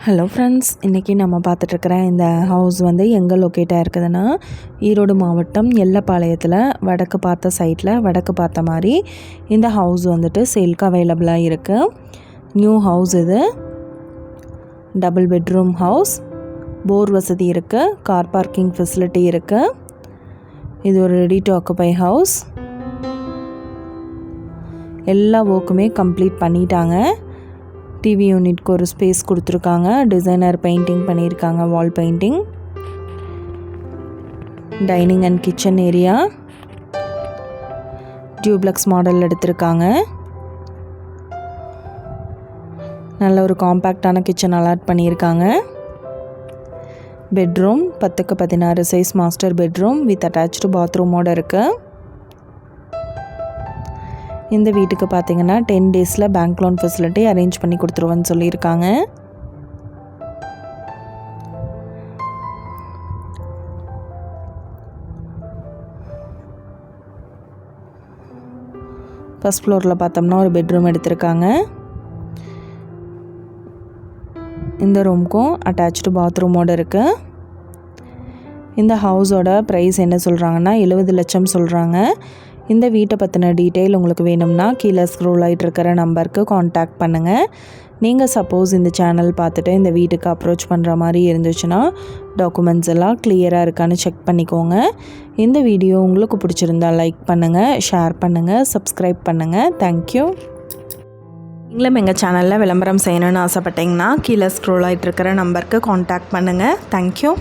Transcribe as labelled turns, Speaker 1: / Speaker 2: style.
Speaker 1: Hello friends, இன்றைக்கி நம்ம பார்த்துட்ருக்குற இந்த ஹவுஸ் வந்து எங்கே லொக்கேட்டாக இருக்குதுன்னா, ஈரோடு மாவட்டம் எல்லப்பாளையத்தில் வடக்கு பார்த்த சைட்டில் வடக்கு பார்த்த மாதிரி இந்த ஹவுஸ் வந்துட்டு சேல்க்கு அவைலபிளாக இருக்குது. நியூ ஹவுஸ் இது. டபுள் பெட்ரூம் ஹவுஸ், போர் வசதி இருக்குது, கார் பார்க்கிங் ஃபெசிலிட்டி இருக்குது. இது ஒரு ரெடி டு ஆக்குபை ஹவுஸ். எல்லா ஒர்க்குமே கம்ப்ளீட் பண்ணிட்டாங்க. டிவி யூனிட்க்கு ஒரு ஸ்பேஸ் கொடுத்துருக்காங்க. டிசைனர் பெயிண்டிங் பண்ணியிருக்காங்க, wall painting. Dining and kitchen area duplex model எடுத்திருக்காங்க. நல்ல ஒரு காம்பேக்டான கிச்சன் அலாட் பண்ணியிருக்காங்க. Bedroom 10x16 size master bedroom with attached பாத்ரூமோடு இருக்குது. இந்த வீட்டுக்கு பார்த்தீங்கன்னா 10 டேஸில் பேங்க் லோன் ஃபெசிலிட்டி அரேஞ்ச் பண்ணி கொடுத்துருவேன்னு சொல்லியிருக்காங்க. ஃபர்ஸ்ட் ஃப்ளோரில் பார்த்தோம்னா ஒரு பெட்ரூம் எடுத்திருக்காங்க. இந்த ரூமுக்கும் அட்டாச்டு பாத்ரூமோடு இருக்குது. இந்த ஹவுஸோட ப்ரைஸ் என்ன சொல்கிறாங்கன்னா 70 லட்சம் சொல்கிறாங்க. இந்த வீட்டை பற்றின டீட்டெயில் உங்களுக்கு வேணும்னா கீழே ஸ்க்ரோல் ஆகிட்டு இருக்கிற நம்பருக்கு காண்டாக்ட் பண்ணுங்கள். நீங்கள் சப்போஸ் இந்த சேனல் பார்த்துட்டு இந்த வீட்டுக்கு அப்ரோச் பண்ணுற மாதிரி இருந்துச்சுன்னா டாக்குமெண்ட்ஸ் எல்லாம் கிளியராக இருக்கான்னு செக் பண்ணிக்கோங்க. இந்த வீடியோ உங்களுக்கு பிடிச்சிருந்தால் லைக் பண்ணுங்கள், ஷேர் பண்ணுங்கள், சப்ஸ்கிரைப் பண்ணுங்கள். தேங்க்யூ. நீங்களும் எங்கள் சேனலில் விளம்பரம் செய்யணும்னு ஆசைப்பட்டீங்கன்னா கீழே ஸ்க்ரோல் ஆகிட்டு இருக்கிற நம்பருக்கு காண்டாக்ட் பண்ணுங்கள். தேங்க்யூ.